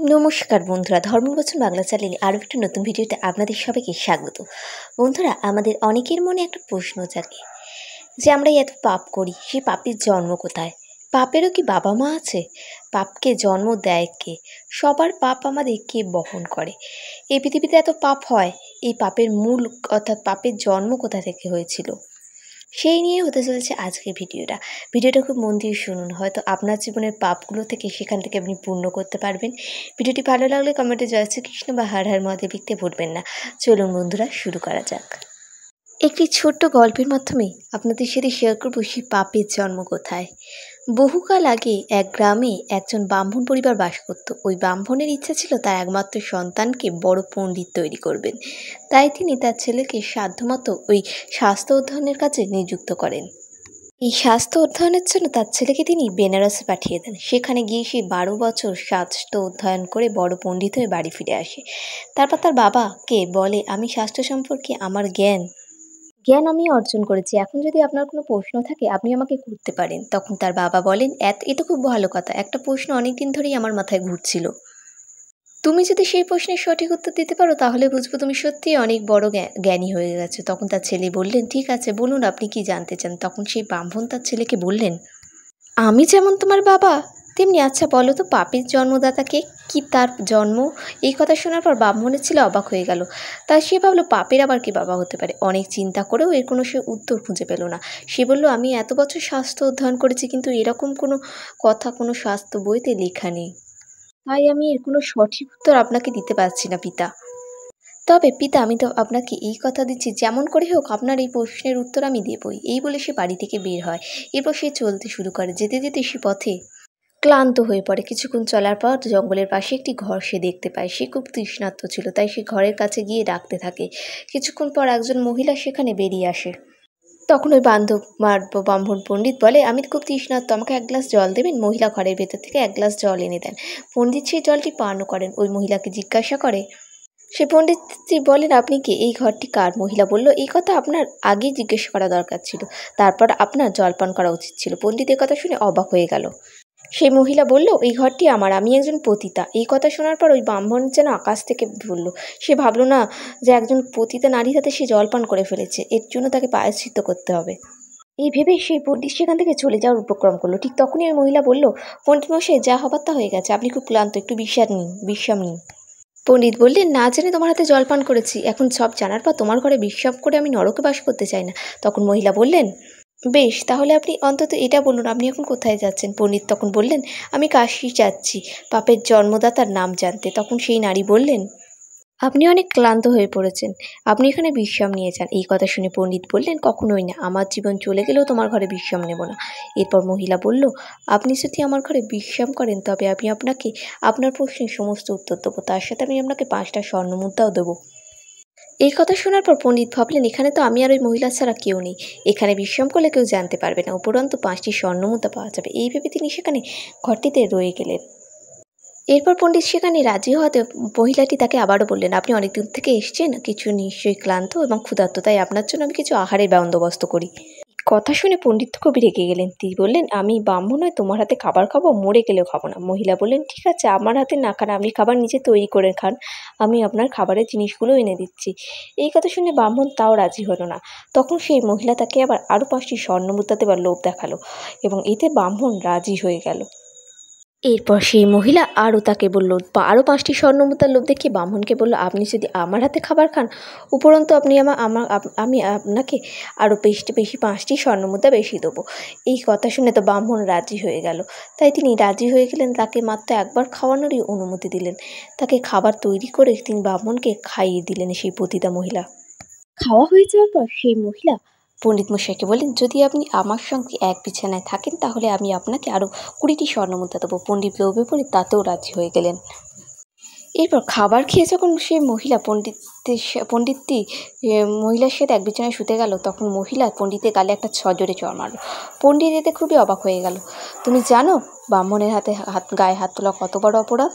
নমস্কার বন্ধুরা, ধর্মবচন বাংলা চ্যানেলে আরও একটা নতুন ভিডিওতে আপনাদের সবাইকে স্বাগত। বন্ধুরা, আমাদের অনেকের মনে একটা প্রশ্ন জাগে যে আমরা এত পাপ করি, সেই পাপের জন্ম কোথায়? পাপেরও কি বাবা মা আছে? পাপকে জন্ম দেয় কে? সবার পাপ আমাদের কে বহন করে? এই পৃথিবীতে এত পাপ হয়, এই পাপের মূল অর্থাৎ পাপের জন্ম কোথা থেকে হয়েছিল, সেই নিয়ে হতে চলেছে আজকের ভিডিওটা খুব মন দিয়ে শুনুন। হয়তো আপনার জীবনের পাপগুলো থেকে সেখান থেকে আপনি পূর্ণ করতে পারবেন। ভিডিওটি ভালো লাগলে কমেন্টে জয় শ্রীকৃষ্ণ বা হর হর মহাদেব লিখতে ভুলবেন না। চলুন বন্ধুরা, শুরু করা যাক। একটি ছোট্ট গল্পের মাধ্যমে আপনাদের সাথে শেয়ার করবো সেই পাপের জন্ম কোথায়। বহুকাল আগে এক গ্রামে একজন ব্রাহ্মণ পরিবার বাস করত। ওই ব্রাহ্মণের ইচ্ছা ছিল তার একমাত্র সন্তানকে বড় পণ্ডিত তৈরি করবেন। তাই তিনি তার ছেলেকে সাধ্যমতো ওই শাস্ত্র অধ্যয়নের কাজে নিযুক্ত করেন। এই শাস্ত্র অধ্যয়নের জন্য তার ছেলেকে তিনি বেনারসে পাঠিয়ে দেন। সেখানে গিয়ে সে 12 বছর শাস্ত্র অধ্যয়ন করে বড় পণ্ডিত হয়ে বাড়ি ফিরে আসে। তারপর তার বাবাকে বলে, আমি শাস্ত্র সম্পর্কে আমার জ্ঞান আমি অর্জন করেছি, এখন যদি আপনার কোনো প্রশ্ন থাকে আপনি আমাকে করতে পারেন। তখন তার বাবা বলেন, এ তো খুব ভালো কথা, একটা প্রশ্ন অনেকদিন ধরেই আমার মাথায় ঘুরছিল, তুমি যদি সেই প্রশ্নের সঠিক উত্তর দিতে পারো তাহলে বুঝবো তুমি সত্যিই অনেক বড় জ্ঞানী হয়ে গেছো। তখন তার ছেলে বললেন, ঠিক আছে বলুন আপনি কি জানতে চান। তখন সেই ব্রাহ্মণ তার ছেলেকে বললেন, আমি যেমন তোমার বাবা তেমনি, আচ্ছা বলো তো পাপের জন্মদাতাকে কি তার জন্ম? এই কথা শোনার পর ব্রাহ্মণের ছেলে অবাক হয়ে গেল। তাই সে ভাবলো পাপের আবার কি বাবা হতে পারে। অনেক চিন্তা করেও এর কোনো সে উত্তর খুঁজে পেল না। সে বলল, আমি এত বছর শাস্ত্র অধ্যয়ন করেছি কিন্তু এরকম কোনো কথা কোনো শাস্ত্র বইতে লেখা নেই, তাই আমি এর কোনো সঠিক উত্তর আপনাকে দিতে পারছি না পিতা। তবে পিতা, আমি তো আপনাকে এই কথা দিচ্ছি, যেমন করে হোক আপনার এই প্রশ্নের উত্তর আমি দেবই। এই বলে সে বাড়ি থেকে বের হয়। এরপর সে চলতে শুরু করে। যেতে যেতে সে পথে ক্লান্ত হয়ে পড়ে। কিছুক্ষণ চলার পর জঙ্গলের পাশে একটি ঘর সে দেখতে পায়। সে খুব তৃষ্ণার্ত ছিল, তাই সে ঘরের কাছে গিয়ে ডাকতে থাকে। কিছুক্ষণ পর একজন মহিলা সেখানে বেরিয়ে আসে। তখন ওই ব্রাহ্মণ পণ্ডিত বলে, আমি খুব তৃষ্ণার্ত, আমাকে এক গ্লাস জল দেবেন? মহিলা ঘরের ভেতর থেকে এক গ্লাস জল এনে দেন। পণ্ডিত সেই জলটি পানও করেন। ওই মহিলাকে জিজ্ঞাসা করে, সে পণ্ডিতজি বলেন, আপনি কি? এই ঘরটি কার? মহিলা বলল, এই কথা আপনার আগেই জিজ্ঞেস করা দরকার ছিল, তারপর আপনার জলপান করা উচিত ছিল। পণ্ডিত কথা শুনে অবাক হয়ে গেল। সেই মহিলা বলল, এই ঘরটি আমার, আমি একজন পতিতা। এই কথা শোনার পর ওই ব্রাহ্মণ যেন আকাশ থেকে পড়ল। সে ভাবল না যে একজন পতিতা নারীর হাতে সে জলপান করে ফেলেছে, এর জন্য তাকে প্রায়শ্চিত্ত করতে হবে। এই ভেবে সেই পণ্ডিত সেখান থেকে চলে যাওয়ার উপক্রম করলো। ঠিক তখনই ওই মহিলা বলল, পণ্ডিত মশাই, যা হবার তা হয়ে গেছে, আপনি খুব ক্লান্ত, একটু বিশ্রাম নিন। পণ্ডিত বললেন, না জেনে তোমার হাতে জলপান করেছি, এখন সব জানার পর তোমার ঘরে বিশ্রাম করে আমি নরকে বাস করতে চাই না। তখন মহিলা বললেন, বেশ, তাহলে আপনি অন্তত এটা বলুন আপনি এখন কোথায় যাচ্ছেন। পণ্ডিত তখন বললেন, আমি কাশী যাচ্ছি পাপের জন্মদাতার নাম জানতে। তখন সেই নারী বললেন, আপনি অনেক ক্লান্ত হয়ে পড়েছেন, আপনি এখানে বিশ্রাম নিয়ে যান। এই কথা শুনে পণ্ডিত বললেন, কখনোই না, আমার জীবন চলে গেলেও তোমার ঘরে বিশ্রাম নেব না। এরপর মহিলা বলল, আপনি যদি আমার ঘরে বিশ্রাম করেন তবে আমি আপনাকে আপনার প্রশ্নের সমস্ত উত্তর দেবো, তার সাথে আমি আপনাকে 5টা স্বর্ণমুদ্রাও দেবো। এই কথা শোনার পর পণ্ডিত ভাবলেন, এখানে তো আমি আর ওই মহিলা ছাড়া কেউ নেই, এখানে বিশ্রাম করলে কেউ জানতে পারবে না, উপরন্তু 5টি স্বর্ণমুদ্রা পাওয়া যাবে। এই ভেবে তিনি সেখানে ঘরটিতে রয়ে গেলেন। এরপর পণ্ডিত সেখানে রাজি হওয়াতে মহিলাটি তাকে আবারও বললেন, আপনি অনেক দূর থেকে এসছেন, কিছু নিশ্চয়ই ক্লান্ত এবং ক্ষুধার্ত, তাই আপনার জন্য আমি কিছু আহারের বন্দোবস্ত করি। কথা শুনে পণ্ডিত খুব রেগে গেলেন। তিনি বললেন, আমি ব্রাহ্মণ নয় তোমার হাতে খাবার খাবো, মরে গেলেও খাবো না। মহিলা বললেন, ঠিক আছে, আমার হাতে না খান, আপনি খাবার নিজে তৈরি করে খান, আমি আপনার খাবারের জিনিসগুলো এনে দিচ্ছি। এই কথা শুনে ব্রাহ্মণ তাও রাজি হলো না। তখন সেই মহিলা তাকে আবার আরও 5টি স্বর্ণমুদ্রা দেবার লোভ দেখালো এবং এতে ব্রাহ্মণ রাজি হয়ে গেল। এরপর সেই মহিলা আরও তাকে বলল, আরও 5টি স্বর্ণমুদ্রার লোভ দেখিয়ে ব্রাহ্মণকে বলল, আপনি যদি আমার হাতে খাবার খান, উপরন্তু আমি আপনাকে আরও বেশি 5টি স্বর্ণমুদ্রা বেশি দেবো। এই কথা শুনে তো ব্রাহ্মণ রাজি হয়ে গেল। তাই তিনি রাজি হয়ে গেলেন, তাকে মাত্র একবার খাওয়ানোরই অনুমতি দিলেন। তাকে খাবার তৈরি করে তিনি ব্রাহ্মণকে খাইয়ে দিলেন সেই পতিতা মহিলা। খাওয়া হয়ে যাওয়ার পর সেই মহিলা পণ্ডিত মশাইকে বললেন, যদি আপনি আমার সঙ্গে এক বিছানায় থাকেন তাহলে আমি আপনাকে আরও 20টি স্বর্ণমুদ্রা দেবো। পণ্ডিত লোভে পড়ে তাতেও রাজি হয়ে গেলেন। এরপর খাবার খেয়ে যখন সেই মহিলা পণ্ডিতটি মহিলার সাথে এক বিছানায় শুতে গেল, তখন মহিলা পণ্ডিতের গালে একটা সজোরে চড় মারল। পণ্ডিত এতে খুবই অবাক হয়ে গেল। তুমি জানো ব্রাহ্মণের গায়ে হাত তোলা কত বড় অপরাধ?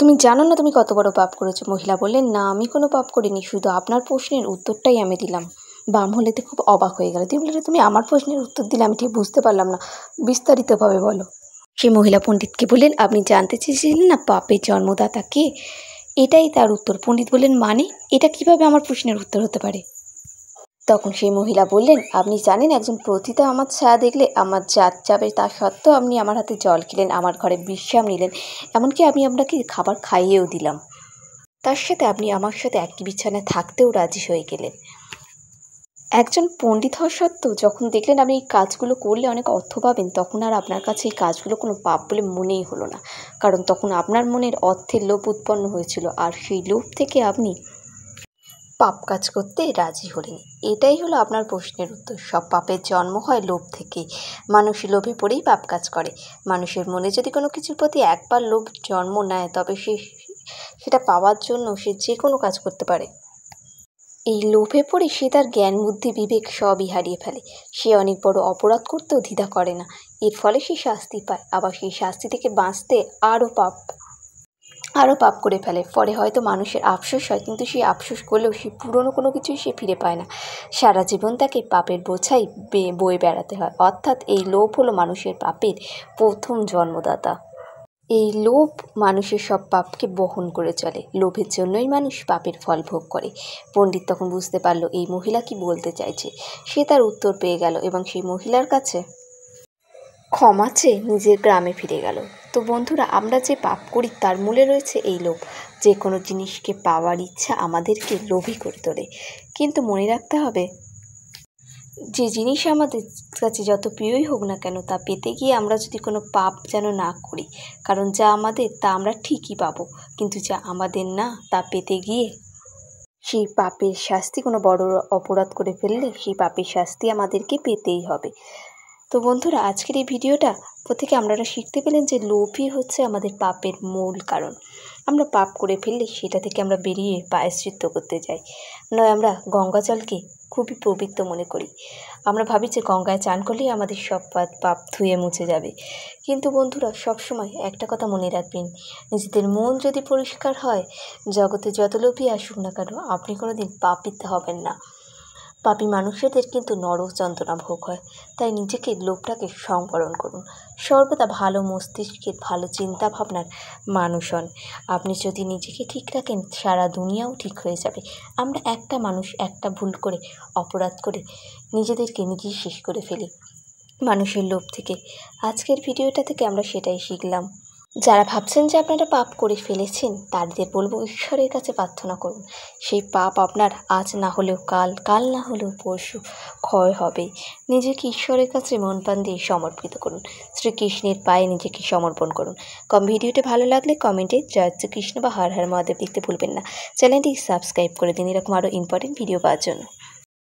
তুমি জানো না তুমি কত বড় পাপ করেছো? মহিলা বললেন, না, আমি কোনো পাপ করিনি, শুধু আপনার প্রশ্নের উত্তরটাই আমি দিলাম। ব্রাহ্মণ এতে খুব অবাক হয়ে গেল। তিনি বললেন, তুমি আমার প্রশ্নের উত্তর দিলে, আমি ঠিক বুঝতে পারলাম না, বিস্তারিতভাবে বলো। সেই মহিলা পণ্ডিতকে বললেন, আপনি জানতে চেয়েছিলেন না পাপের জন্মদাতা কে? এটাই তার উত্তর। পণ্ডিত বললেন, মানে এটা কিভাবে আমার প্রশ্নের উত্তর হতে পারে? তখন সেই মহিলা বললেন, আপনি জানেন একজন পতিতা আমার ছায়া দেখলে আমার জাত যাবে, তা সত্ত্বেও আপনি আমার হাতে জল খেলেন, আমার ঘরে বিশ্রাম নিলেন, এমনকি আমি আপনাকে খাবার খাইয়েও দিলাম। তার সাথে আপনি আমার সাথে একই বিছানায় থাকতেও রাজি হয়ে গেলেন। একজন পণ্ডিত হওয়া সত্ত্বেও যখন দেখলেন আপনি এই কাজগুলো করলে অনেক অর্থ পাবেন, তখন আর আপনার কাছে এই কাজগুলো কোনো পাপ বলে মনেই হলো না। কারণ তখন আপনার মনের অর্থের লোভ উৎপন্ন হয়েছিল, আর সেই লোভ থেকে আপনি পাপ কাজ করতে রাজি হলেন। এটাই হলো আপনার প্রশ্নের উত্তর। সব পাপের জন্ম হয় লোভ থেকে। মানুষ লোভে পড়েই পাপ কাজ করে। মানুষের মনে যদি কোনো কিছুর প্রতি একবার লোভ জন্ম নেয়, তবে সেটা পাওয়ার জন্য সে যে কোনো কাজ করতে পারে। এই লোভে পড়ে সে তার জ্ঞান, বুদ্ধি, বিবেক সবই হারিয়ে ফেলে। সে অনেক বড় অপরাধ করতেও দ্বিধা করে না। এর ফলে সে শাস্তি পায়, আবার সেই শাস্তি থেকে বাঁচতে আরও পাপ করে ফেলে। ফলে হয়তো মানুষের আফসোস হয়, কিন্তু সেই আফসোস করলেও সে পুরনো কোনো কিছুই সে ফিরে পায় না। সারা জীবন তাকে পাপের বোঝাই বয়ে বেড়াতে হয়। অর্থাৎ এই লোভ হলো মানুষের পাপের প্রথম জন্মদাতা। এই লোভ মানুষের সব পাপকে বহন করে চলে। লোভের জন্যই মানুষ পাপের ফল ভোগ করে। পণ্ডিত তখন বুঝতে পারল এই মহিলা কি বলতে চাইছে। সে তার উত্তর পেয়ে গেল এবং সেই মহিলার কাছে ক্ষমা চেয়ে নিজের গ্রামে ফিরে গেল। তো বন্ধুরা, আমরা যে পাপ করি তার মূলে রয়েছে এই লোভ। যে কোনো জিনিসকে পাওয়ার ইচ্ছা আমাদেরকে লোভী করে তোলে। কিন্তু মনে রাখতে হবে, যে জিনিস আমাদের কাছে যত প্রিয়ই হোক না কেন, তা পেতে গিয়ে আমরা যদি কোনো পাপ যেন না করি। কারণ যা আমাদের তা আমরা ঠিকই পাবো, কিন্তু যা আমাদের না তা পেতে গিয়ে সেই পাপের শাস্তি, কোনো বড় অপরাধ করে ফেললে সেই পাপের শাস্তি আমাদেরকে পেতেই হবে। তো বন্ধুরা, আজকের এই ভিডিওটা থেকে আপনারা শিখতে পেলেন যে লোভই হচ্ছে আমাদের পাপের মূল কারণ। আমরা পাপ করে ফেললে সেটা থেকে আমরা বেরিয়ে প্রায়শ্চিত্ত করতে যাই। নয় আমরা গঙ্গা জলকে খুবই পবিত্র মনে করি। আমরা ভাবি যে গঙ্গায় চান করলেই আমাদের সব পাপ ধুয়ে মুছে যাবে। কিন্তু বন্ধুরা, সবসময় একটা কথা মনে রাখবেন, নিজেদের মন যদি পরিষ্কার হয়, জগতে যত লোভই আসুক না কেন, আপনি কোনো দিন পাপিত হবেন না। পাপী মানুষদের কিন্তু নরক যন্ত্রণা ভোগ হয়। তাই নিজেকে লোভটাকে সংবরণ করুন। সর্বদা ভালো মস্তিষ্কের, ভালো চিন্তা ভাবনার মানুষ হন। আপনি যদি নিজেকে ঠিক রাখেন, সারা দুনিয়াও ঠিক হয়ে যাবে। আমরা একটা মানুষ একটা ভুল করে, অপরাধ করে নিজেদেরকে নিজেই শেষ করে ফেলি মানুষের লোভ থেকে। আজকের ভিডিওটা থেকে আমরা সেটাই শিখলাম। যারা ভাবছেন যে আপনারা পাপ করে ফেলেছেন, তাদের বলবো ঈশ্বরের কাছে প্রার্থনা করুন। সেই পাপ আপনার আজ না হলেও কাল, কাল না হলেও পরশু ক্ষয় হবে। নিজেকে ঈশ্বরের কাছে মন প্রাণ দিয়ে সমর্পিত করুন। শ্রীকৃষ্ণের পায়ে নিজেকে সমর্পণ করুন। ভিডিওটি ভালো লাগলে কমেন্টে জয় শ্রীকৃষ্ণ বা হর হর মহাদেব লিখতে ভুলবেন না। চ্যানেলটি সাবস্ক্রাইব করে দিন এরকম আরও ইম্পর্টেন্ট ভিডিও পাওয়ার জন্য।